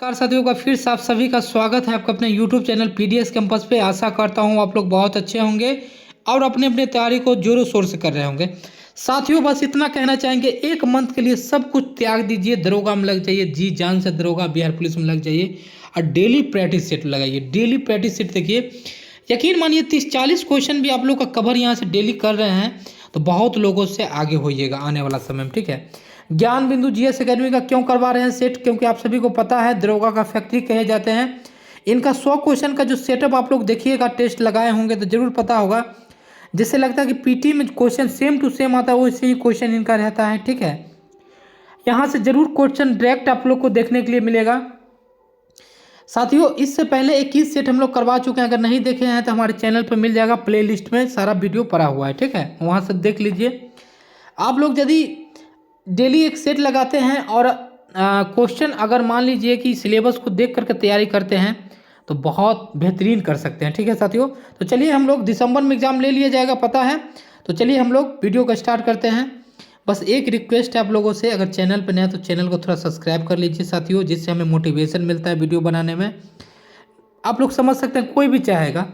नमस्कार साथियों का फिर से आप सभी का स्वागत है आपका अपने YouTube चैनल पीडीएस कैंपस पे। आशा करता हूँ आप लोग बहुत अच्छे होंगे और अपने अपने तैयारी को जोरों शोर से कर रहे होंगे। साथियों बस इतना कहना चाहेंगे, एक मंथ के लिए सब कुछ त्याग दीजिए, दरोगा में लग जाइए, जी जान से दरोगा बिहार पुलिस में लग जाइए और डेली प्रैक्टिस सेट लगाइए। डेली प्रैक्टिस सेट देखिए, यकीन मानिए 30-40 क्वेश्चन भी आप लोग का कवर यहाँ से डेली कर रहे हैं तो बहुत लोगों से आगे होइएगा आने वाला समय में। ठीक है, ज्ञान बिंदु जीएस एकेडमी का क्यों करवा रहे हैं सेट, क्योंकि आप सभी को पता है दरोगा का फैक्ट्री कहे जाते हैं। इनका 100 क्वेश्चन का जो सेटअप आप लोग देखिएगा, टेस्ट लगाए होंगे तो जरूर पता होगा। जिससे लगता है कि पीटी में क्वेश्चन सेम टू सेम आता है, वैसे ही क्वेश्चन इनका रहता है। ठीक है, यहाँ से जरूर क्वेश्चन डायरेक्ट आप लोग को देखने के लिए मिलेगा। साथियों इससे पहले 21 सेट हम लोग करवा चुके हैं, अगर नहीं देखे हैं तो हमारे चैनल पर मिल जाएगा, प्लेलिस्ट में सारा वीडियो पड़ा हुआ है। ठीक है, वहाँ से देख लीजिए। आप लोग यदि डेली एक सेट लगाते हैं और क्वेश्चन अगर मान लीजिए कि सिलेबस को देख करके तैयारी करते हैं तो बहुत बेहतरीन कर सकते हैं। ठीक है साथियों, तो चलिए हम लोग दिसंबर में एग्ज़ाम ले लिया जाएगा पता है, तो चलिए हम लोग वीडियो को स्टार्ट करते हैं। बस एक रिक्वेस्ट है आप लोगों से, अगर चैनल पर नया तो चैनल को थोड़ा सब्सक्राइब कर लीजिए साथियों, जिससे हमें मोटिवेशन मिलता है वीडियो बनाने में। आप लोग समझ सकते हैं कोई भी चाहेगा,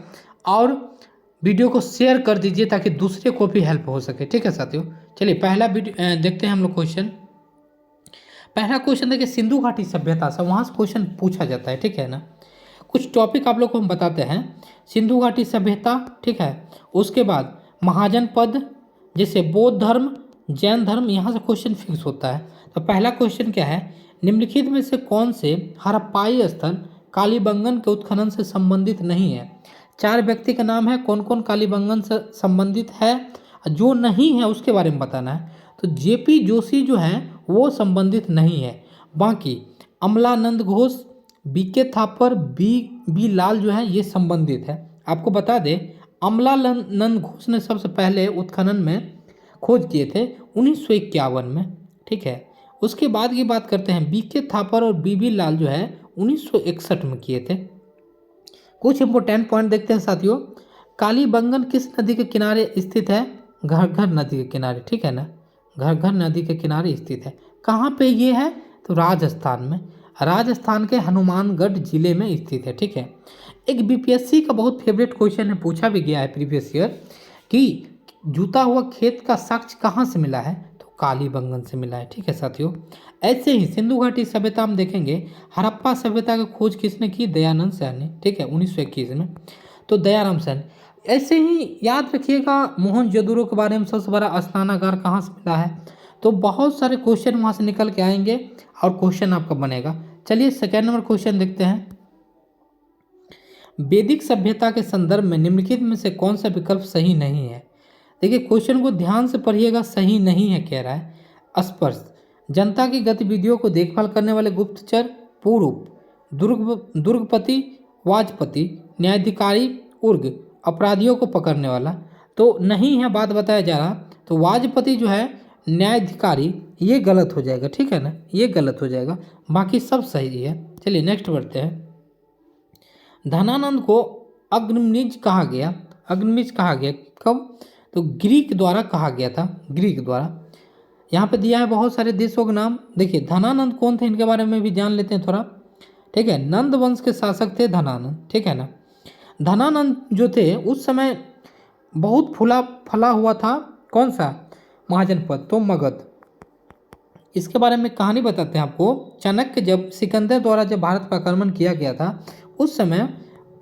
और वीडियो को शेयर कर दीजिए ताकि दूसरे को भी हेल्प हो सके। ठीक है साथियों, चलिए पहला वीडियो देखते हैं हम लोग क्वेश्चन। पहला क्वेश्चन देखिए, सिंधु घाटी सभ्यता से वहाँ से क्वेश्चन पूछा जाता है। ठीक है ना, कुछ टॉपिक आप लोग को हम बताते हैं। सिंधु घाटी सभ्यता, ठीक है, उसके बाद महाजनपद, जैसे बौद्ध धर्म, जैन धर्म, यहाँ से क्वेश्चन फिक्स होता है। तो पहला क्वेश्चन क्या है, निम्नलिखित में से कौन से हड़प्पाई स्थल कालीबंगन के उत्खनन से संबंधित नहीं है। 4 व्यक्ति का नाम है, कौन कौन कालीबंगन से संबंधित है, जो नहीं है उसके बारे में बताना है। तो जेपी जोशी जो है वो संबंधित नहीं है, बाकी अमलानंद घोष, बीके थापर, बी लाल जो है ये संबंधित है। आपको बता दें अमलानंद घोष ने सबसे पहले उत्खनन में खोज किए थे 1951 में। ठीक है, उसके बाद की बात करते हैं, बीके थापर और बी लाल जो है 1961 में किए थे। कुछ इंपोर्टेंट पॉइंट देखते हैं साथियों। कालीबंगन किस नदी के किनारे स्थित है, घर्घर नदी के किनारे। ठीक है ना, घर्घर नदी के किनारे स्थित है। कहाँ पे ये है, तो राजस्थान में, राजस्थान के हनुमानगढ़ जिले में स्थित है। ठीक है, एक बीपीएससी का बहुत फेवरेट क्वेश्चन है, पूछा भी गया है प्रीवियस ईयर, कि जूता हुआ खेत का साक्ष्य कहाँ से मिला है, तो कालीबंगन से मिला है। ठीक है साथियों, ऐसे ही सिंधु घाटी सभ्यता में देखेंगे, हड़प्पा सभ्यता की खोज किसने की, दयानंद सैन ने। ठीक है, 1921 में, तो दयाराम सैन। ऐसे ही याद रखिएगा मोहनजोदड़ो के बारे में, सबसे बड़ा स्नानागार कहाँ से मिला है। तो बहुत सारे क्वेश्चन वहाँ से निकल के आएंगे और क्वेश्चन आपका बनेगा। चलिए सेकेंड नंबर क्वेश्चन देखते हैं। वैदिक सभ्यता के संदर्भ में निम्नलिखित में से कौन सा विकल्प सही नहीं है। देखिए क्वेश्चन को ध्यान से पढ़िएगा, सही नहीं है कह रहा है। स्पर्श, जनता की गतिविधियों को देखभाल करने वाले गुप्तचर, पूर्व दुर्गपति, वाजपति, न्यायाधिकारी, उर्ग, अपराधियों को पकड़ने वाला। तो नहीं है बात बताया जा रहा, तो वाजपति जो है न्यायाधिकारी, ये गलत हो जाएगा। ठीक है ना, ये गलत हो जाएगा, बाकी सब सही है। चलिए नेक्स्ट बढ़ते हैं। धनानंद को अग्निमिज कहा गया, अग्निमिज कहा गया कब, तो ग्रीक द्वारा कहा गया था, ग्रीक द्वारा। यहाँ पे दिया है बहुत सारे देशों के नाम। देखिए धनानंद कौन थे, इनके बारे में भी जान लेते हैं थोड़ा। ठीक है, नंद वंश के शासक थे धनानंद। ठीक है ना, धनानंद जो थे उस समय बहुत फला हुआ था, कौन सा, महाजनपद, तो मगध। इसके बारे में कहानी बताते हैं आपको। चाणक्य, जब सिकंदर द्वारा जब भारत पर आक्रमण किया गया था उस समय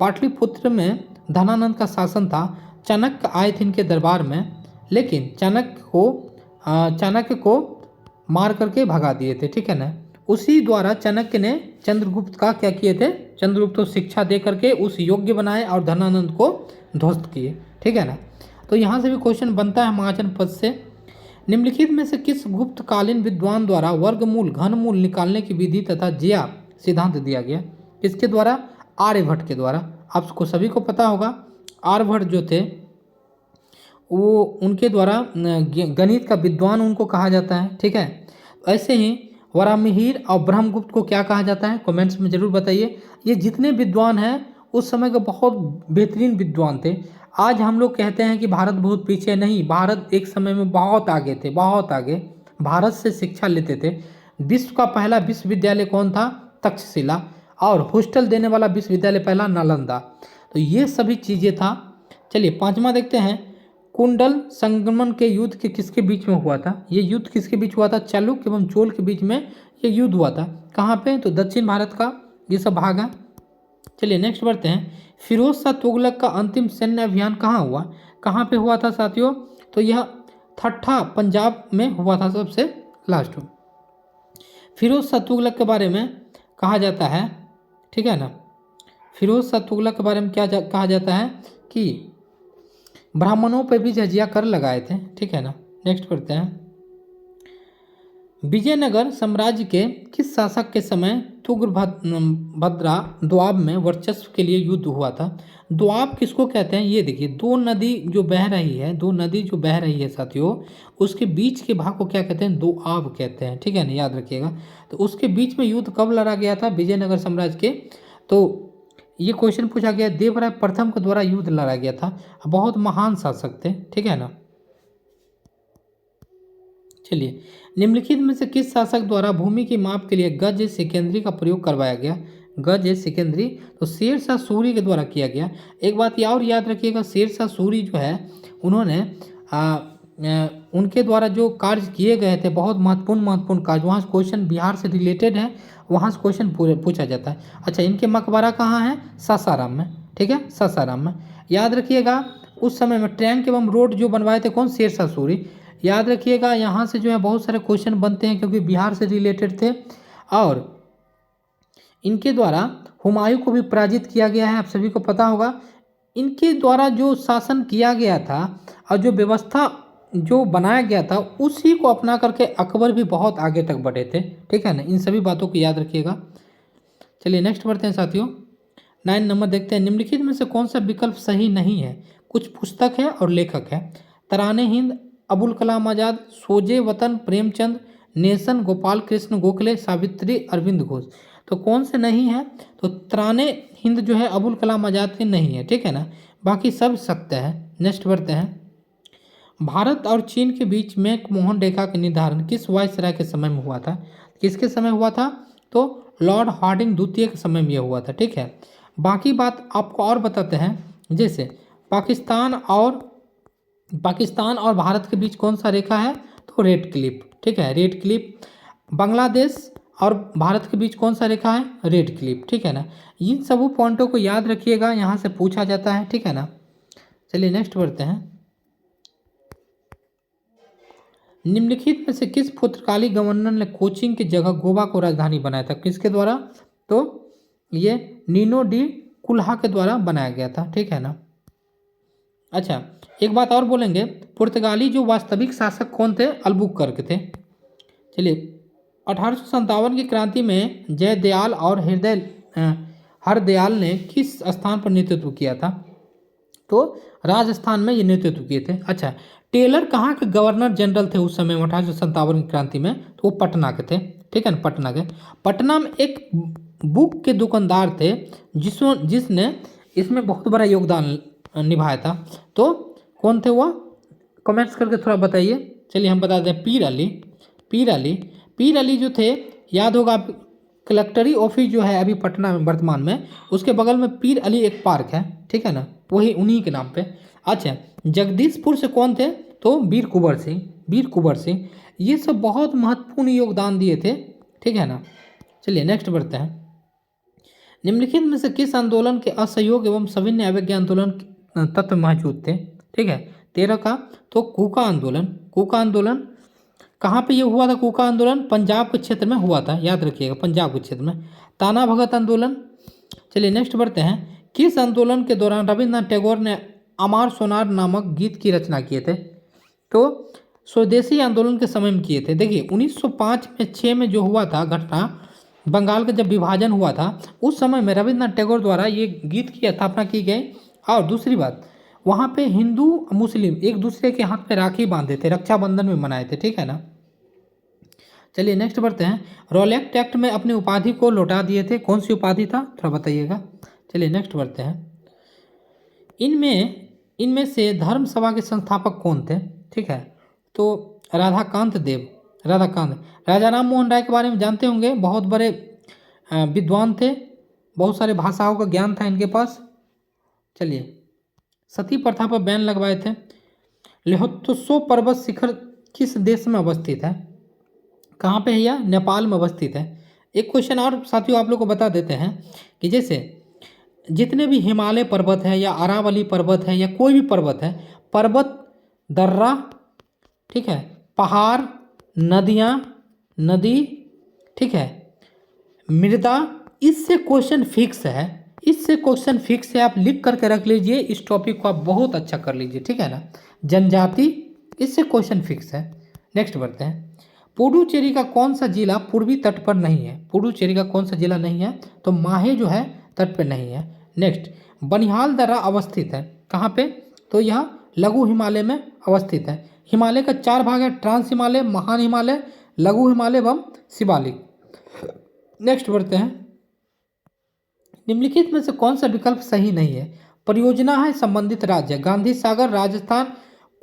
पाटलिपुत्र में धनानंद का शासन था। चाणक्य आए थे इनके दरबार में, लेकिन चाणक्य को मार करके भगा दिए थे। ठीक है ना, उसी द्वारा चाणक्य ने चंद्रगुप्त का क्या किए थे, चंद्रगुप्त को शिक्षा दे करके उस योग्य बनाए और धनानंद को ध्वस्त किए। ठीक है ना, तो यहाँ से भी क्वेश्चन बनता है महाजनपद से। निम्नलिखित में से किस गुप्तकालीन विद्वान द्वारा वर्गमूल घनमूल निकालने की विधि तथा ज्या सिद्धांत दिया गया, किसके द्वारा, आर्यभट्ट के द्वारा। आपको सभी को पता होगा आर्यभट्ट जो थे वो उनके द्वारा गणित का विद्वान उनको कहा जाता है। ठीक है, ऐसे ही वराहमिहिर और ब्रह्मगुप्त को क्या कहा जाता है, कमेंट्स में जरूर बताइए। ये जितने विद्वान हैं उस समय के बहुत बेहतरीन विद्वान थे। आज हम लोग कहते हैं कि भारत बहुत पीछे, नहीं, भारत एक समय में बहुत आगे थे, बहुत आगे। भारत से शिक्षा लेते थे। विश्व का पहला विश्वविद्यालय कौन था, तक्षशिला, और हॉस्टल देने वाला विश्वविद्यालय पहला नालंदा। तो ये सभी चीज़ें था। चलिए पांचवा देखते हैं, कुंडल संगमन के युद्ध के किसके बीच में हुआ था? ये युद्ध किसके बीच हुआ था? चालुक्य एवं चोल के बीच में ये युद्ध हुआ था। कहाँ पे? तो दक्षिण भारत का ये सब भाग है। चलिए नेक्स्ट बढ़ते हैं, फिरोज शाह तुगलक का अंतिम सैन्य अभियान कहाँ हुआ? कहाँ पे हुआ था साथियों? तो यह ठट्ठा पंजाब में हुआ था सबसे लास्ट में। फिरोज शाह तुगलक के बारे में कहा जाता है, ठीक है ना, फिरोज शाह तुगलक के बारे में क्या कहा जाता है कि ब्राह्मणों पर भी जजिया कर लगाए थे, ठीक है ना। नेक्स्ट पढ़ते हैं, विजयनगर साम्राज्य के किस शासक के समय तुंगभद्रा दोआब में वर्चस्व के लिए युद्ध हुआ था? दोआब किसको कहते हैं? ये देखिए, दो नदी जो बह रही है साथियों, उसके बीच के भाग को क्या कहते हैं? दोआब कहते हैं, ठीक है ना, याद रखिएगा। तो उसके बीच में युद्ध कब लड़ा गया था? विजयनगर साम्राज्य के। तो ये क्वेश्चन पूछा गया, देवराय प्रथम के द्वारा युद्ध लड़ा गया था। बहुत महान शासक थे, ठीक है ना। चलिए, निम्नलिखित में से किस शासक द्वारा भूमि की माप के लिए गज सेकेंद्री का प्रयोग करवाया गया? गज सेकेंद्री तो शेरशाह सूरी के द्वारा किया गया। एक बात और याद रखिएगा, शेरशाह सूरी जो है उन्होंने उनके द्वारा जो कार्य किए गए थे बहुत महत्वपूर्ण कार्य, वहाँ से क्वेश्चन बिहार से रिलेटेड है, वहाँ से क्वेश्चन पूछा जाता है। अच्छा, इनके मकबरा कहाँ है? सासाराम में, ठीक है, सासाराम में। याद रखिएगा, उस समय में ट्रैंक एवं रोड जो बनवाए थे कौन? शेरशाह सूरी। याद रखिएगा, यहाँ से जो है बहुत सारे क्वेश्चन बनते हैं क्योंकि बिहार से रिलेटेड थे। और इनके द्वारा हुमायूं को भी पराजित किया गया है, आप सभी को पता होगा। इनके द्वारा जो शासन किया गया था और जो व्यवस्था जो बनाया गया था उसी को अपना करके अकबर भी बहुत आगे तक बढ़े थे, ठीक है ना। इन सभी बातों को याद रखिएगा। चलिए नेक्स्ट बढ़ते हैं साथियों, 9 नंबर देखते हैं, निम्नलिखित में से कौन सा विकल्प सही नहीं है? कुछ पुस्तक है और लेखक है। तराने हिंद, अबुल कलाम आज़ाद, सोजे वतन प्रेमचंद, नेशन गोपाल कृष्ण गोखले, सावित्री अरविंद घोष। तो कौन से नहीं है? तो तराने हिंद जो है अबुल कलाम आज़ाद के नहीं है, ठीक है ना, बाकी सब सत्य है। नेक्स्ट बढ़ते हैं, भारत और चीन के बीच में मोहन रेखा का निर्धारण किस वायसराय के समय में हुआ था? किसके समय हुआ था? तो लॉर्ड हार्डिंग द्वितीय के समय में यह हुआ था, ठीक है। बाकी बात आपको और बताते हैं, जैसे पाकिस्तान और भारत के बीच कौन सा रेखा है? तो रेड क्लिफ, ठीक है, रेड क्लिफ। बांग्लादेश और भारत के बीच कौन सा रेखा है? रेड क्लिफ, ठीक है ना। इन सब पॉइंटों को याद रखिएगा, यहाँ से पूछा जाता है, ठीक है ना। चलिए नेक्स्ट बढ़ते हैं, निम्नलिखित में से किस पुर्तगाली गवर्नर ने कोचिन की जगह गोवा को राजधानी बनाया था? किसके द्वारा? तो ये नीनो डी कुल्हा के द्वारा बनाया गया था, ठीक है ना। अच्छा, एक बात और बोलेंगे, पुर्तगाली जो वास्तविक शासक कौन थे? अल्बुकर्क थे। चलिए, 1857 की क्रांति में जयदयाल और हरदयाल ने किस स्थान पर नेतृत्व किया था? तो राजस्थान में ये नेतृत्व किए थे। अच्छा, टेलर कहाँ के गवर्नर जनरल थे उस समय 1857 की क्रांति में? तो वो पटना के थे, ठीक है ना, पटना के। पटना में एक बुक के दुकानदार थे जिसने इसमें बहुत बड़ा योगदान निभाया था। तो कौन थे वो? कमेंट्स करके थोड़ा बताइए। चलिए हम बता दें, पीर अली जो थे, याद होगा आप, कलेक्टरी ऑफिस जो है अभी पटना में वर्तमान में, उसके बगल में पीर अली एक पार्क है, ठीक है ना, वही उन्हीं के नाम पे। अच्छा, जगदीशपुर से कौन थे? तो वीर कुंवर सिंह। ये सब बहुत महत्वपूर्ण योगदान दिए थे, ठीक है ना। चलिए नेक्स्ट बढ़ते हैं, निम्नलिखित में से किस आंदोलन के असहयोग एवं सविनय अवज्ञा आंदोलन तत्व मौजूद थे? ठीक है, 13 का। तो कूका आंदोलन कहाँ पे ये हुआ था? कूका आंदोलन पंजाब के क्षेत्र में हुआ था, याद रखिएगा, पंजाब के क्षेत्र में। ताना भगत आंदोलन। चलिए नेक्स्ट बढ़ते हैं, किस आंदोलन के दौरान रविन्द्रनाथ टैगोर ने अमार सोनार नामक गीत की रचना किए थे? तो स्वदेशी आंदोलन के समय में किए थे। देखिए 1905 में 6 में जो हुआ था घटना, बंगाल का जब विभाजन हुआ था उस समय में रविन्द्रनाथ टैगोर द्वारा ये गीत की स्थापना की गई। और दूसरी बात, वहाँ पे हिंदू मुस्लिम एक दूसरे के हाथ पे राखी बांधे थे, रक्षाबंधन में मनाए थे, ठीक है ना। चलिए नेक्स्ट बढ़ते हैं, रॉलेट एक्ट में अपनी उपाधि को लौटा दिए थे, कौन सी उपाधि था थोड़ा बताइएगा। चलिए नेक्स्ट बढ़ते हैं, इनमें से धर्म सभा के संस्थापक कौन थे? ठीक है, तो राधाकांत। राजा राम मोहन राय के बारे में जानते होंगे, बहुत बड़े विद्वान थे, बहुत सारे भाषाओं का ज्ञान था इनके पास। चलिए, सती प्रथा पर बैन लगवाए थे। ल्होत्सो पर्वत शिखर किस देश में अवस्थित है? कहाँ पे है यह? नेपाल में अवस्थित है। एक क्वेश्चन और साथियों आप लोग को बता देते हैं कि जैसे जितने भी हिमालय पर्वत है या अरावली पर्वत है या कोई भी पर्वत है, पर्वत, दर्रा, ठीक है, पहाड़, नदियाँ, नदी, ठीक है, मृदा, इससे क्वेश्चन फिक्स है, इससे क्वेश्चन फिक्स है। आप लिख करके रख लीजिए, इस टॉपिक को आप बहुत अच्छा कर लीजिए, ठीक है ना। जनजाति, इससे क्वेश्चन फिक्स है। नेक्स्ट बढ़ते हैं। पुडुचेरी का कौन सा जिला पूर्वी तट पर नहीं है? पुडुचेरी का कौन सा जिला नहीं है? तो माहे जो है तट पर नहीं है। नेक्स्ट, बनिहाल दर्रा अवस्थित है कहाँ पे? तो यह लघु हिमालय में अवस्थित है। हिमालय का 4 भाग है, ट्रांस हिमालय, महान हिमालय, लघु हिमालय एवं शिवालिक। नेक्स्ट बढ़ते हैं। निम्नलिखित में से कौन सा विकल्प सही नहीं है? परियोजना है संबंधित राज्य, गांधी सागर राजस्थान,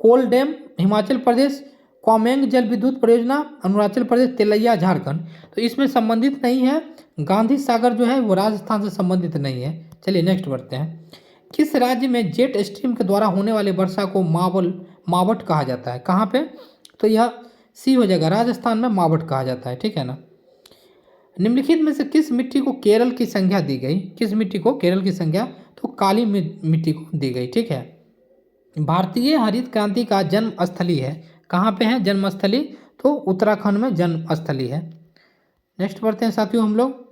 कोल डैम हिमाचल प्रदेश, क्वामेंग जल विद्युत परियोजना अरुणाचल प्रदेश, तेलैया झारखंड। तो इसमें संबंधित नहीं है, गांधी सागर जो है वो राजस्थान से संबंधित नहीं है। चलिए नेक्स्ट बढ़ते हैं। किस राज्य में जेट स्ट्रीम के द्वारा होने वाली वर्षा को मावट कहा जाता है? कहाँ पे? तो यह सी हो जाएगा, राजस्थान में मावट कहा जाता है, ठीक है ना। निम्नलिखित में से किस मिट्टी को केरल की संज्ञा दी गई? किस मिट्टी को केरल की संज्ञा? तो काली मिट्टी को दी गई, ठीक है। भारतीय हरित क्रांति का जन्म स्थली है, कहाँ पे है जन्मस्थली? तो उत्तराखंड में जन्मस्थली है। नेक्स्ट बढ़ते हैं साथियों हम लोग।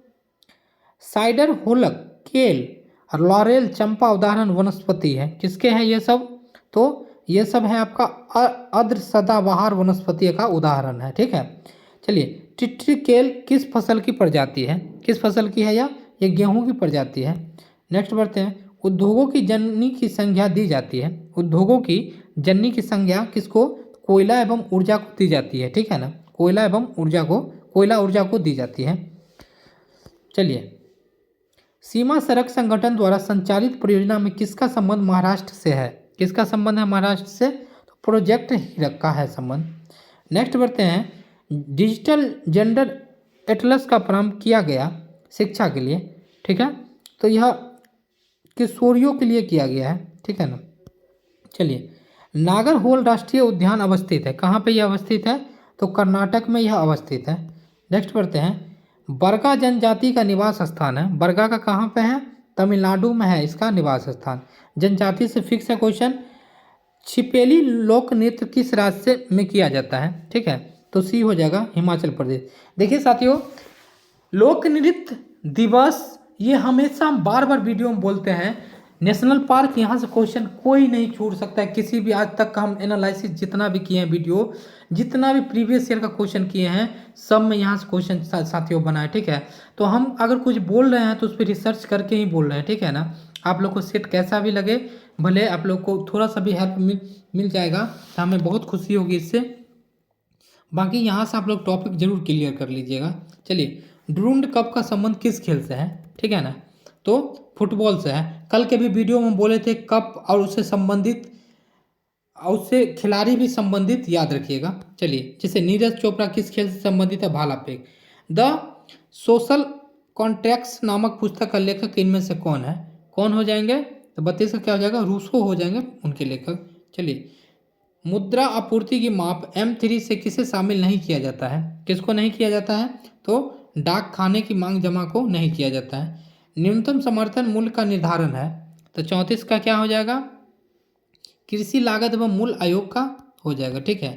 साइडर, होलक, केल, लॉरेल, चंपा उदाहरण वनस्पति है, किसके हैं ये सब? तो ये सब है आपका अर्ध सदाबहार वनस्पति का उदाहरण है, ठीक है। चलिए, टिट्रिकेल किस फसल की प्रजाति है? किस फसल की है ये गेहूं की प्रजाति है। नेक्स्ट बढ़ते हैं। उद्योगों की जननी की संज्ञा दी जाती है, उद्योगों की जननी की संज्ञा किसको? कोयला एवं ऊर्जा को दी जाती है, ठीक है ना। कोयला एवं ऊर्जा को, कोयला ऊर्जा को दी जाती है। चलिए, सीमा सड़क संगठन द्वारा संचालित परियोजना में किसका संबंध महाराष्ट्र से है? किसका संबंध है महाराष्ट्र से? तो प्रोजेक्ट हीरक का है संबंध। नेक्स्ट बढ़ते हैं। डिजिटल जेंडर एटलस का प्रारंभ किया गया शिक्षा के लिए, ठीक है। तो यह किशोरियों के लिए किया गया है, ठीक है ना। चलिए, नागरहोल राष्ट्रीय उद्यान अवस्थित है, कहाँ पे यह अवस्थित है? तो कर्नाटक में यह अवस्थित है। नेक्स्ट बढ़ते हैं। बरगा जनजाति का निवास स्थान है, बरगा का कहाँ पे है? तमिलनाडु में है इसका निवास स्थान। जनजाति से फिक्स है क्वेश्चन। छिपेली लोक नृत्य किस राज्य में किया जाता है? ठीक है, तो सी हो जाएगा हिमाचल प्रदेश। देखिए साथियों, लोक नृत्य दिवस ये हमेशा हम बार बार वीडियो में बोलते हैं। नेशनल पार्क यहाँ से क्वेश्चन कोई नहीं छूट सकता है, किसी भी आज तक का हम एनालिसिस जितना भी किए हैं वीडियो, जितना भी प्रीवियस ईयर का क्वेश्चन किए हैं, सब में यहाँ से क्वेश्चन साथियों बना है, ठीक है। तो हम अगर कुछ बोल रहे हैं तो उस पर रिसर्च करके ही बोल रहे हैं, ठीक है ना। आप लोग को सेट कैसा भी लगे, भले आप लोग को थोड़ा सा भी हेल्प मिल जाएगा तो हमें बहुत खुशी होगी इससे। बाकी यहाँ से आप लोग टॉपिक जरूर क्लियर कर लीजिएगा। चलिए, ड्यूरंड कप का संबंध किस खेल से है? ठीक है ना, तो फुटबॉल से है। कल के भी वीडियो में बोले थे कप और उससे संबंधित और उससे खिलाड़ी भी संबंधित याद रखिएगा। चलिए, जैसे नीरज चोपड़ा किस खेल से संबंधित है? भाला फेंक। द सोशल कॉन्ट्रैक्ट्स नामक पुस्तक का लेखक इनमें से कौन है? कौन हो जाएंगे? तो 32 का क्या हो जाएगा? रूसो हो जाएंगे उनके लेखक। चलिए, मुद्रा आपूर्ति की माप M3 से किसे शामिल नहीं किया जाता है? किसको नहीं किया जाता है? तो डाक खाने की मांग जमा को नहीं किया जाता है। न्यूनतम समर्थन मूल्य का निर्धारण है, तो 34 का क्या हो जाएगा? कृषि लागत एवं मूल्य आयोग का हो जाएगा, ठीक है।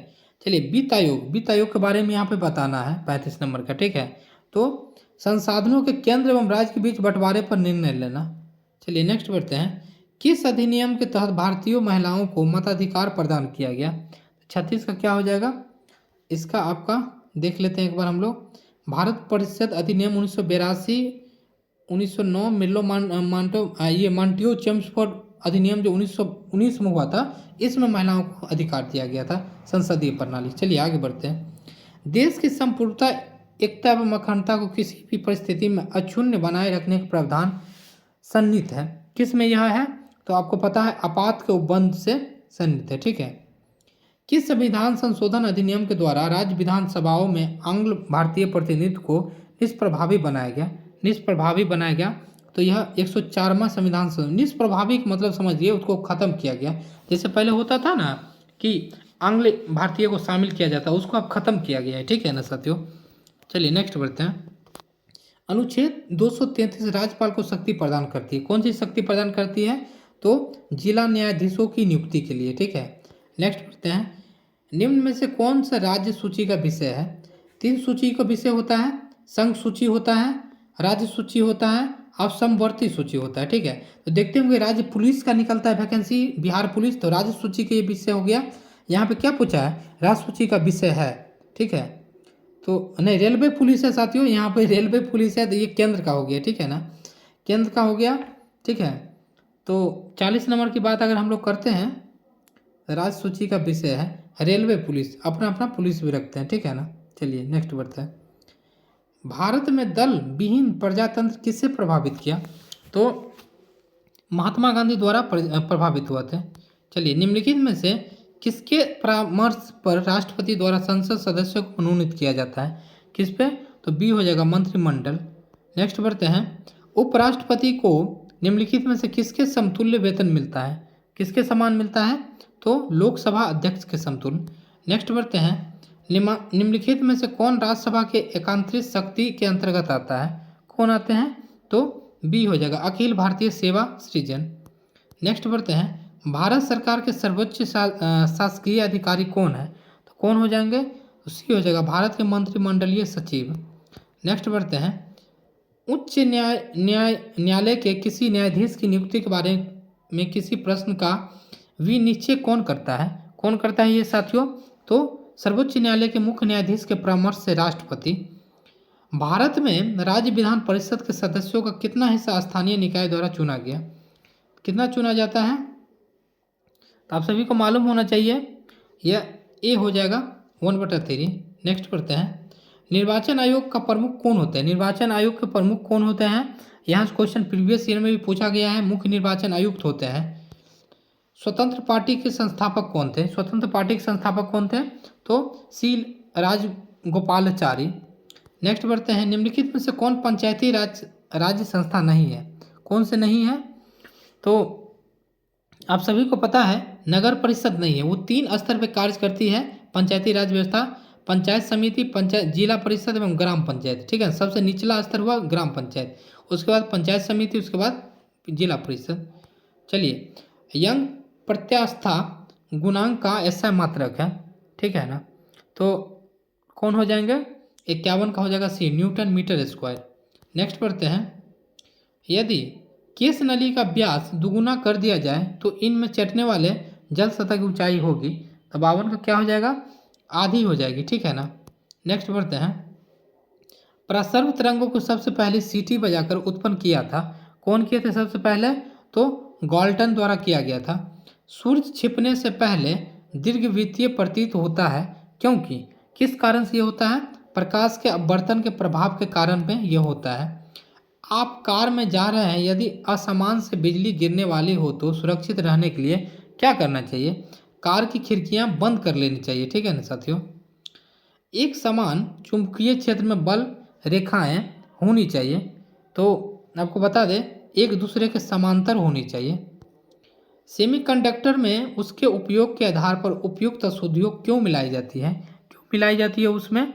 चलिए, वित्त आयोग, वित्त आयोग के बारे में यहाँ पे बताना है 35 नंबर का, ठीक है। तो संसाधनों के केंद्र एवं राज्य के बीच बंटवारे पर निर्णय लेना। चलिए नेक्स्ट बढ़ते हैं। किस अधिनियम के तहत भारतीय महिलाओं को मताधिकार प्रदान किया गया? 36 का क्या हो जाएगा? इसका आपका देख लेते हैं एक बार हम लोग। भारत परिषद अधिनियम 1982, 1909 मिलो मांटियो चेम्सफोर्ड अधिनियम जो 1919 में हुआ था, इसमें महिलाओं को अधिकार दिया गया था संसदीय प्रणाली। चलिए आगे बढ़ते हैं। देश की संपूर्णता, एकता एवं अखंडता को किसी भी परिस्थिति में अक्षुण्ण बनाए रखने का प्रावधान सन्निहित है, किस में यह है? तो आपको पता है आपात के उपबंध से सन्निहित है, ठीक है। किस संविधान संशोधन अधिनियम के द्वारा राज्य विधानसभाओं में आंग्ल भारतीय प्रतिनिधित्व को निष्प्रभावी बनाया गया? निष्प्रभावी बनाया गया। तो यह 104वां संविधान निष्प्रभावी का मतलब समझिए, उसको खत्म किया गया। जैसे पहले होता था ना कि आंग्ल भारतीय को शामिल किया जाता, उसको अब खत्म किया गया है, ठीक है ना साथियों। चलिए नेक्स्ट बढ़ते हैं। अनुच्छेद 233 राज्यपाल को शक्ति प्रदान करती है। कौन सी शक्ति प्रदान करती है? तो जिला न्यायाधीशों की नियुक्ति के लिए, ठीक है। नेक्स्ट बढ़ते हैं। निम्न में से कौन सा राज्य सूची का विषय है? 3 सूची का विषय होता है, संघ सूची होता है, राज्य सूची होता है और समवर्ती सूची होता है, ठीक है। तो देखते होंगे राज्य पुलिस का निकलता है वैकेंसी, बिहार पुलिस, तो राज्य सूची का ये विषय हो गया। यहाँ पे क्या पूछा है? राज्य सूची का विषय है, ठीक है। तो नहीं, रेलवे पुलिस है साथियों, यहाँ पे रेलवे पुलिस है, तो ये केंद्र का हो गया, ठीक है ना, केंद्र का हो गया, ठीक है। तो 40 नंबर की बात अगर हम लोग करते हैं, राज्य सूची का विषय है रेलवे पुलिस, अपना अपना पुलिस भी रखते हैं, ठीक है ना। चलिए नेक्स्ट बढ़ते हैं। भारत में दल विहीन प्रजातंत्र किससे प्रभावित किया? तो महात्मा गांधी द्वारा प्रभावित हुआ थे। चलिए, निम्नलिखित में से किसके परामर्श पर राष्ट्रपति द्वारा संसद सदस्यों को मनोनीत किया जाता है? किस पे? तो बी हो जाएगा मंत्रिमंडल। नेक्स्ट बढ़ते हैं। उपराष्ट्रपति को निम्नलिखित में से किसके समतुल्य वेतन मिलता है? किसके समान मिलता है? तो लोकसभा अध्यक्ष के समतुल्य। नेक्स्ट बढ़ते हैं। निम्नलिखित में से कौन राज्यसभा के एकांतरित शक्ति के अंतर्गत आता है? कौन आते हैं? तो बी हो जाएगा अखिल भारतीय सेवा सृजन। नेक्स्ट बढ़ते हैं। भारत सरकार के सर्वोच्च शासकीय अधिकारी कौन है? तो कौन हो जाएंगे? तो सी हो जाएगा भारत के मंत्रिमंडलीय सचिव। नेक्स्ट बढ़ते हैं। उच्च न्यायालय के किसी न्यायाधीश की नियुक्ति के बारे में किसी प्रश्न का विनिश्चय कौन करता है? कौन करता है ये साथियों? तो सर्वोच्च न्यायालय के मुख्य न्यायाधीश के परामर्श से राष्ट्रपति। भारत में राज्य विधान परिषद के सदस्यों का कितना हिस्सा स्थानीय निकाय द्वारा चुना गया? कितना चुना जाता है? तो आप सभी को मालूम होना चाहिए, यह ए हो जाएगा 1/3। नेक्स्ट पढ़ते हैं। निर्वाचन आयोग का प्रमुख कौन होता है? निर्वाचन आयोग के प्रमुख कौन होते हैं? यहाँ से क्वेश्चन प्रीवियस ईयर में भी पूछा गया है। मुख्य निर्वाचन आयुक्त होते हैं। स्वतंत्र पार्टी के संस्थापक कौन थे? स्वतंत्र पार्टी के संस्थापक कौन थे? तो सी राजगोपालाचारी। नेक्स्ट बढ़ते हैं। निम्नलिखित में से कौन पंचायती राज्य संस्था नहीं है? कौन से नहीं है? तो आप सभी को पता है नगर परिषद नहीं है, वो 3 स्तर पे कार्य करती है पंचायती राज व्यवस्था। पंचायत समिति, पंचायत, जिला परिषद एवं ग्राम पंचायत, ठीक है। सबसे निचला स्तर हुआ ग्राम पंचायत, उसके बाद पंचायत समिति, उसके बाद जिला परिषद। चलिए, यंग प्रत्यास्था गुणांक का ऐसा मात्रक है, ठीक है ना। तो कौन हो जाएंगे? 51 का हो जाएगा सी, न्यूटन मीटर स्क्वायर। नेक्स्ट पढ़ते हैं। यदि केश नली का व्यास दुगुना कर दिया जाए तो इनमें चटने वाले जल सतह की ऊंचाई होगी, तो 52 का क्या हो जाएगा? आधी हो जाएगी, ठीक है ना। नेक्स्ट बढ़ते हैं। प्रसर्व तरंगों को सबसे पहले सीटी बजाकर उत्पन्न किया था, कौन किए थे सबसे पहले? तो गॉल्टन द्वारा किया गया था। सूर्य छिपने से पहले दीर्घवृत्तीय प्रतीत होता है, क्योंकि किस कारण से ये होता है? प्रकाश के अपवर्तन के प्रभाव के कारण में यह होता है। आप कार में जा रहे हैं, यदि आसमान से बिजली गिरने वाली हो तो सुरक्षित रहने के लिए क्या करना चाहिए? कार की खिड़कियां बंद कर लेनी चाहिए, ठीक है ना साथियों। एक समान चुंबकीय क्षेत्र में बल रेखाएं होनी चाहिए, तो आपको बता दें एक दूसरे के समांतर होनी चाहिए। सेमीकंडक्टर में उसके उपयोग के आधार पर उपयुक्त अशुद्धियों क्यों मिलाई जाती है? क्यों मिलाई जाती है उसमें?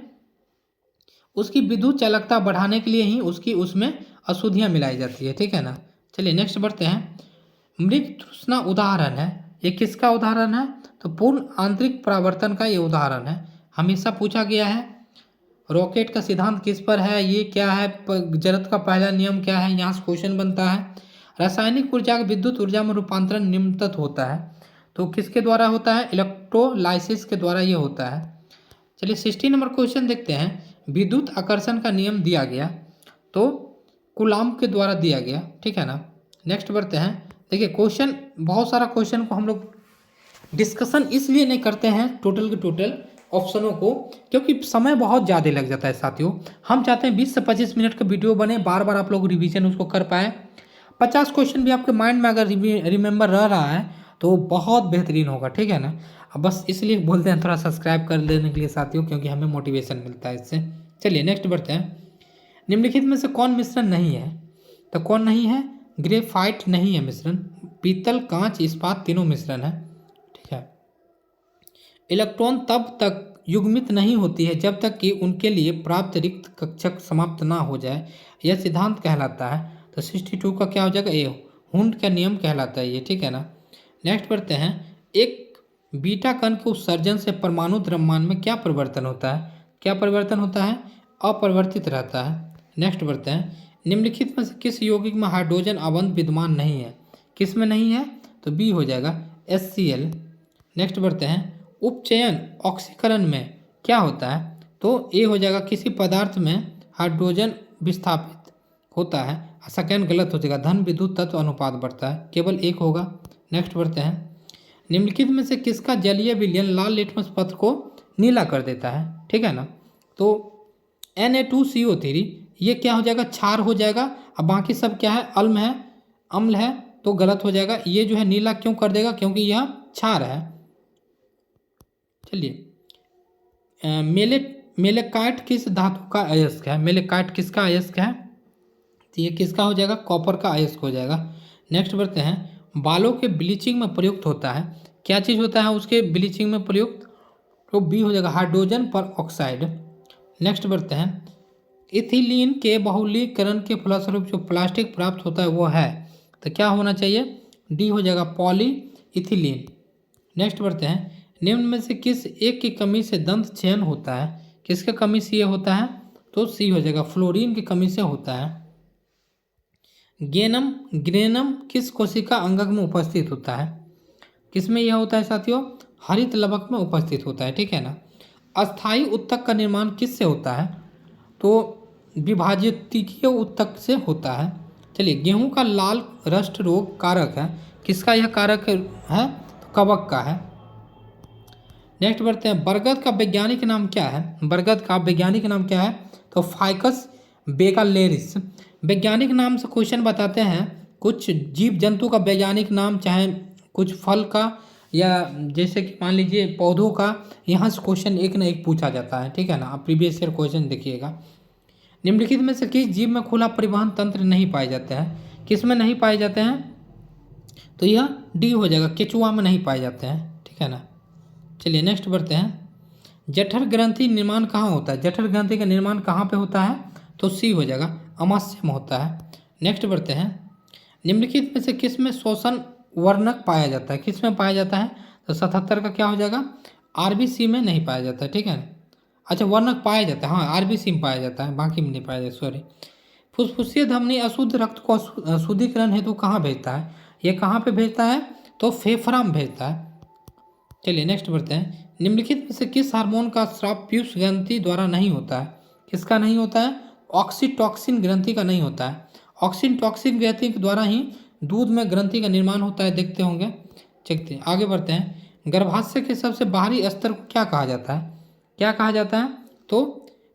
उसकी विद्युत चालकता बढ़ाने के लिए ही उसमें अशुद्धियाँ मिलाई जाती है, ठीक है ना। चलिए नेक्स्ट बढ़ते हैं। मृग तृष्णा उदाहरण है, ये किसका उदाहरण है? तो पूर्ण आंतरिक परावर्तन का ये उदाहरण है, हमेशा पूछा गया है। रॉकेट का सिद्धांत किस पर है? ये क्या है? जरत का पहला नियम क्या है? यहाँ से क्वेश्चन बनता है। रासायनिक ऊर्जा का विद्युत ऊर्जा में रूपांतरण निम्नतः होता है, तो किसके द्वारा होता है? इलेक्ट्रोलाइसिस के द्वारा ये होता है। चलिए 60 नंबर क्वेश्चन देखते हैं। विद्युत आकर्षण का नियम दिया गया, तो कूलॉम के द्वारा दिया गया, ठीक है ना। नेक्स्ट बढ़ते हैं। देखिए क्वेश्चन, बहुत सारा क्वेश्चन को हम लोग डिस्कशन इसलिए नहीं करते हैं टोटल के टोटल ऑप्शनों को, क्योंकि समय बहुत ज़्यादा लग जाता है साथियों। हम चाहते हैं 20 से 25 मिनट का वीडियो बने, बार बार आप लोग रिवीजन उसको कर पाए। 50 क्वेश्चन भी आपके माइंड में अगर रिमेंबर रह रहा है तो बहुत बेहतरीन होगा, ठीक है ना। अब बस इसलिए बोलते हैं थोड़ा सब्सक्राइब कर लेने के लिए साथियों, क्योंकि हमें मोटिवेशन मिलता है इससे। चलिए नेक्स्ट बढ़ते हैं। निम्नलिखित में से कौन मिश्रण नहीं है? तो कौन नहीं है? ग्रेफाइट नहीं है मिश्रण, पीतल, कांच, इस्पात तीनों मिश्रण है। ठीक है। इलेक्ट्रॉन तब तक युग्मित नहीं होती है जब तक कि उनके लिए प्राप्त रिक्त कक्षक समाप्त ना हो जाए, यह सिद्धांत कहलाता है। तो 62 का क्या हो जाएगा? ए, हुंड का नियम कहलाता है ये। ठीक है ना। नेक्स्ट पढ़ते हैं, एक बीटा कण के उत्सर्जन से परमाणु द्रव्यमान में क्या परिवर्तन होता है? क्या परिवर्तन होता है? अपरिवर्तित रहता है। नेक्स्ट बढ़ते हैं, निम्नलिखित में से किस यौगिक में हाइड्रोजन अवंत विद्यमान नहीं है? किस में नहीं है? तो बी हो जाएगा, HCl। नेक्स्ट बढ़ते हैं, उपचयन ऑक्सीकरण में क्या होता है? तो ए हो जाएगा, किसी पदार्थ में हाइड्रोजन विस्थापित होता है। सेकेंड गलत हो जाएगा, धन विद्युत तत्व अनुपात बढ़ता है, केवल एक होगा। नेक्स्ट बढ़ते हैं, निम्नलिखित में से किसका जलीय विलयन लाल लिटमस पत्र को नीला कर देता है? ठीक है ना। तो Na2CO3 ये क्या हो जाएगा? क्षार हो जाएगा। अब बाकी सब क्या है? अम्ल है, तो गलत हो जाएगा। ये जो है नीला क्यों कर देगा? क्योंकि यह क्षार है। चलिए, मेलेकाइट किस धातु का अयस्क है? मेलेकाइट किसका अयस्क है? तो ये किसका हो जाएगा? कॉपर का अयस्क हो जाएगा। नेक्स्ट बढ़ते हैं, बालों के ब्लीचिंग में प्रयुक्त होता है, क्या चीज़ होता है उसके ब्लीचिंग में प्रयुक्त? तो बी हो जाएगा, हाइड्रोजन पर ऑक्साइड। नेक्स्ट बढ़ते हैं, इथिलीन के बहुलीकरण के फलस्वरूप जो प्लास्टिक प्राप्त होता है वो है, तो क्या होना चाहिए? डी हो जाएगा, पॉली इथिलीन। नेक्स्ट बढ़ते हैं, निम्न में से किस एक की कमी से दंत क्षयन होता है? किसके कमी से ये होता है? तो सी हो जाएगा, फ्लोरीन की कमी से होता है। ग्रेनम किस कोशिका अंगक में उपस्थित होता है? किस में यह होता है साथियों? हरित लवक में उपस्थित होता है। ठीक है ना। अस्थायी उत्तक का निर्माण किससे होता है? तो विभाजकीय उत्तक से होता है। चलिए, गेहूं का लाल रस्ट रोग कारक है, किसका यह कारक है? तो कवक का है। नेक्स्ट बढ़ते हैं, बरगद का वैज्ञानिक नाम क्या है? बरगद का वैज्ञानिक नाम क्या है? तो फाइकस बेगालेरिस। वैज्ञानिक नाम से क्वेश्चन बताते हैं, कुछ जीव जंतु का वैज्ञानिक नाम, चाहे कुछ फल का या जैसे कि मान लीजिए पौधों का, यहाँ से क्वेश्चन एक ना एक पूछा जाता है। ठीक है ना। आप प्रीवियस ईयर क्वेश्चन देखिएगा। निम्नलिखित में से किस जीव में खुला परिवहन तंत्र नहीं पाए जाते हैं? किस में नहीं पाए जाते हैं? तो यह डी हो जाएगा, केचुआ में नहीं पाए जाते हैं। ठीक है ना। चलिए नेक्स्ट बढ़ते हैं, जठर ग्रंथि निर्माण कहाँ होता है? जठर ग्रंथि का निर्माण कहाँ पे होता है? तो सी हो जाएगा, अमाशय में होता है। नेक्स्ट बढ़ते हैं, निम्नलिखित में से किस में शोषण वर्णक पाया जाता है? किस में पाया जाता है? तो 77 का क्या हो जाएगा? RBC में नहीं पाया जाता है। ठीक है। अच्छा, वर्णक पाया जाता है, हाँ RBC में पाया जाता है, बाकी में नहीं पाया जाता, सॉरी। फुसफुसीय धमनी अशुद्ध रक्त को शुद्धिकरण हेतु कहाँ भेजता है? ये कहाँ पे भेजता है? तो फेफड़ा में भेजता है। चलिए नेक्स्ट बढ़ते हैं, निम्नलिखित में से किस हार्मोन का स्राव पीयूष ग्रंथि द्वारा नहीं होता है? किसका नहीं होता है? ऑक्सीटॉक्सिन ग्रंथि का नहीं होता है। ऑक्सीटॉक्सिन ग्रंथि के द्वारा ही दूध में ग्रंथि का निर्माण होता है, देखते होंगे। देखते हैं, आगे बढ़ते हैं, गर्भाशय के सबसे बाहरी स्तर को क्या कहा जाता है? क्या कहा जाता है? तो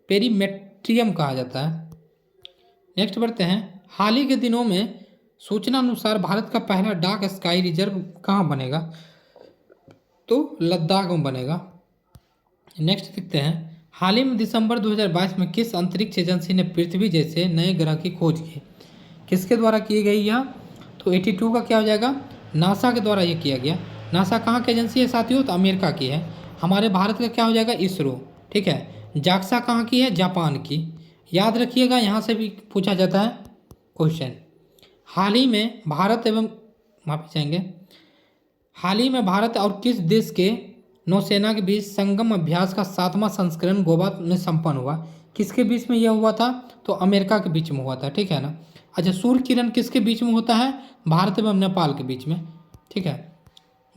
पेरीमेट्रियम कहा जाता है। नेक्स्ट बढ़ते हैं, हाल ही के दिनों में सूचना अनुसार भारत का पहला डार्क स्काई रिजर्व कहाँ बनेगा? तो लद्दाख में बनेगा। नेक्स्ट देखते हैं, हाल ही में दिसंबर 2022 में किस अंतरिक्ष एजेंसी ने पृथ्वी जैसे नए ग्रह की खोज की? किसके द्वारा की गई यह? तो 82 का क्या हो जाएगा? नासा के द्वारा ये किया गया। नासा कहाँ की एजेंसी है साथियों? तो अमेरिका की है। हमारे भारत का क्या हो जाएगा? इसरो। ठीक है। जाक्सा कहाँ की है? जापान की। याद रखिएगा, यहाँ से भी पूछा जाता है क्वेश्चन। हाल ही में भारत एवं माफी चाहेंगे, हाल ही में भारत और किस देश के नौसेना के बीच संगम अभ्यास का 7वां संस्करण गोवा में संपन्न हुआ? किसके बीच में यह हुआ था? तो अमेरिका के बीच में हुआ था। ठीक है ना। अच्छा, सूर्य किरण किसके बीच में होता है? भारत एवं नेपाल के बीच में। ठीक है।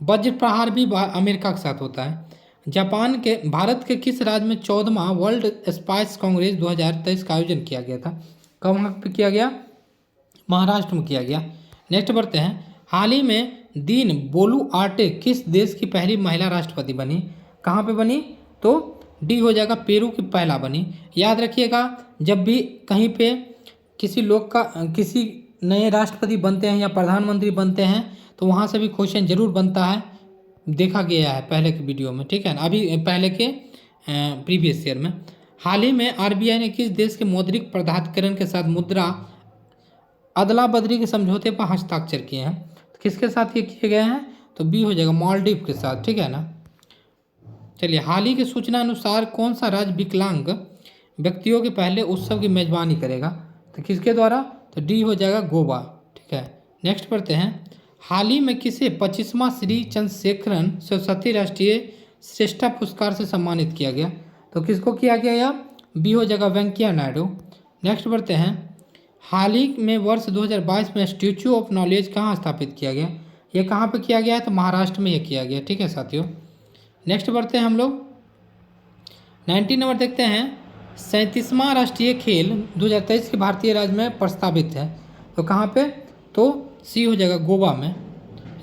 वज्र प्रहार भी अमेरिका के साथ होता है। जापान के भारत के किस राज्य में 14वां वर्ल्ड स्पाइस कांग्रेस 2023 का आयोजन किया गया था? कब वहाँ पे किया गया? महाराष्ट्र में किया गया। नेक्स्ट बढ़ते हैं, हाल ही में दीन बोलू आटे किस देश की पहली महिला राष्ट्रपति बनी? कहाँ पे बनी? तो डी हो जाएगा, पेरू की पहला बनी। याद रखिएगा, जब भी कहीं पे किसी लोग का किसी नए राष्ट्रपति बनते हैं या प्रधानमंत्री बनते हैं तो वहाँ से भी क्वेश्चन जरूर बनता है, देखा गया है पहले के वीडियो में। ठीक है ना। अभी पहले के प्रीवियस ईयर में। हाल ही में आरबीआई ने किस देश के मौद्रिक प्राधिकरण के साथ मुद्रा अदला बदली के समझौते पर हस्ताक्षर किए हैं? तो किसके साथ ये किए गए हैं? तो बी हो जाएगा, मालदीव के साथ, ठीक है ना। चलिए, हाल ही की सूचना अनुसार कौन सा राज्य विकलांग व्यक्तियों के पहले उत्सव की मेजबानी करेगा? तो किसके द्वारा? तो डी हो जाएगा, गोवा, ठीक है। नेक्स्ट पढ़ते हैं, हाल ही में किसे 25वां श्री चंद्रशेखरन सरस्वती राष्ट्रीय श्रेष्ठता पुरस्कार से सम्मानित किया गया? तो किसको किया गया? या बी हो जाएगा, वेंकैया नायडू। नेक्स्ट पढ़ते हैं, हाल ही में वर्ष 2022 में स्टैच्यू ऑफ नॉलेज कहाँ स्थापित किया गया? ये कहाँ पे किया गया है? तो महाराष्ट्र में ये किया गया, ठीक है साथियों। नेक्स्ट बढ़ते हैं हम लोग 19 नंबर देखते हैं, 37वां राष्ट्रीय खेल 2023 के भारतीय राज्य में प्रस्तावित है। तो कहाँ पे? तो सी हो जाएगा, गोवा में।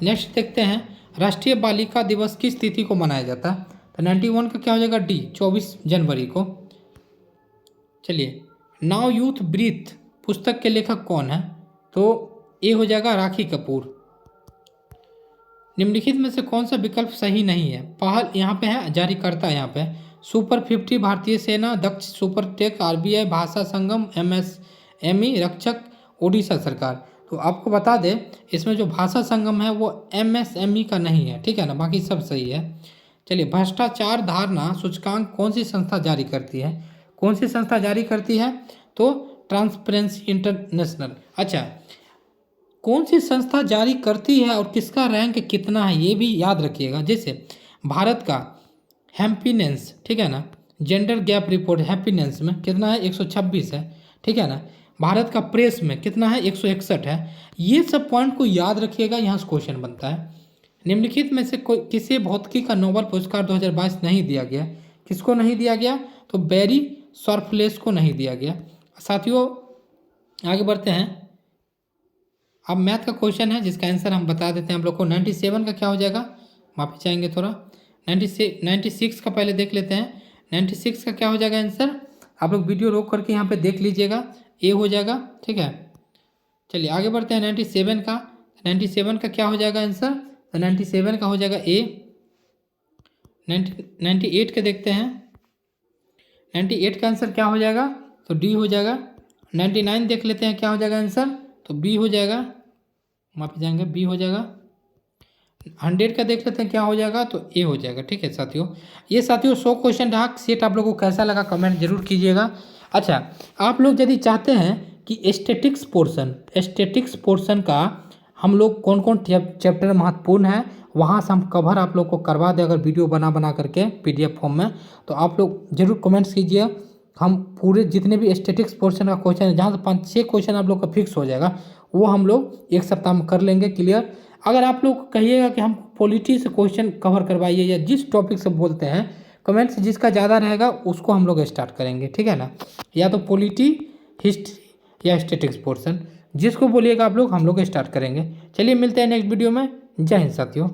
नेक्स्ट देखते हैं, राष्ट्रीय बालिका दिवस किस तिथि को मनाया जाता है? तो 91 का क्या हो जाएगा? डी, 24 जनवरी को। चलिए, नाउ यूथ ब्रीथ पुस्तक के लेखक कौन है? तो ए हो जाएगा, राखी कपूर। निम्नलिखित में से कौन सा विकल्प सही नहीं है? पहल यहाँ पे है, जारीकर्ता यहाँ पे सुपर 50 भारतीय सेना, दक्ष सुपरटेक, आरबीआई, भाषा संगम, एमएसएमई, रक्षक, ओडिशा सरकार। तो आपको बता दें, इसमें जो भाषा संगम है वो एमएसएमई का नहीं है, ठीक है ना, बाकी सब सही है। चलिए, भ्रष्टाचार धारणा सूचकांक कौन सी संस्था जारी करती है? कौन सी संस्था जारी करती है? तो ट्रांसपेरेंसी इंटरनेशनल। अच्छा, कौन सी संस्था जारी करती है और किसका रैंक कितना है ये भी याद रखिएगा। जैसे भारत का हैप्पीनेस, ठीक है ना, जेंडर गैप रिपोर्ट हैप्पीनेस में कितना है? 126 है, ठीक है ना। भारत का प्रेस में कितना है? 161 है। ये सब पॉइंट को याद रखिएगा, यहाँ से क्वेश्चन बनता है। निम्नलिखित में से कोई किसी भौतिकी का नोबेल पुरस्कार 2022 नहीं दिया गया? किसको नहीं दिया गया? तो बैरी सॉर्फलेस को नहीं दिया गया। साथियों, आगे बढ़ते हैं, अब मैथ का क्वेश्चन है जिसका आंसर हम बता देते हैं हम लोग को। 97 का क्या हो जाएगा? माफी चाहेंगे थोड़ा, 96 का पहले देख लेते हैं। 96 का क्या हो जाएगा आंसर? आप लोग वीडियो रोक करके यहाँ पे देख लीजिएगा, ए हो जाएगा, ठीक है। चलिए आगे बढ़ते हैं 97 का। 97 का क्या हो जाएगा आंसर? तो 97 का हो जाएगा ए। 98 का देखते हैं, 98 का आंसर क्या हो जाएगा? तो डी हो जाएगा। 99 देख लेते हैं क्या हो जाएगा आंसर? तो बी हो जाएगा, माफी जाएंगे, बी हो जाएगा। 100 का देख लेते हैं क्या हो जाएगा? तो ए हो जाएगा, ठीक है साथियों। ये साथियों 100 क्वेश्चन रहा सेट, आप लोगों को कैसा लगा कमेंट जरूर कीजिएगा। अच्छा, आप लोग यदि चाहते हैं कि एस्थेटिक्स पोर्शन का हम लोग कौन कौन चैप्टर महत्वपूर्ण है वहाँ से हम कवर आप लोग को करवा दें अगर वीडियो बना करके PDF फॉर्म में, तो आप लोग जरूर कमेंट्स कीजिए। हम पूरे जितने भी एस्थेटिक्स पोर्शन का क्वेश्चन है, जहाँ से 5-6 क्वेश्चन आप लोग का फिक्स हो जाएगा, वो हम लोग एक सप्ताह में कर लेंगे क्लियर। अगर आप लोग कहिएगा कि हम पॉलिटी से क्वेश्चन कवर करवाइए या जिस टॉपिक से बोलते हैं, कमेंट से जिसका ज़्यादा रहेगा उसको हम लोग स्टार्ट करेंगे, ठीक है ना। या तो पॉलिटी, हिस्ट्री या एस्थेटिक्स पोर्शन, जिसको बोलिएगा आप लोग हम लोग स्टार्ट करेंगे। चलिए मिलते हैं नेक्स्ट वीडियो में। जय हिंद साथियों।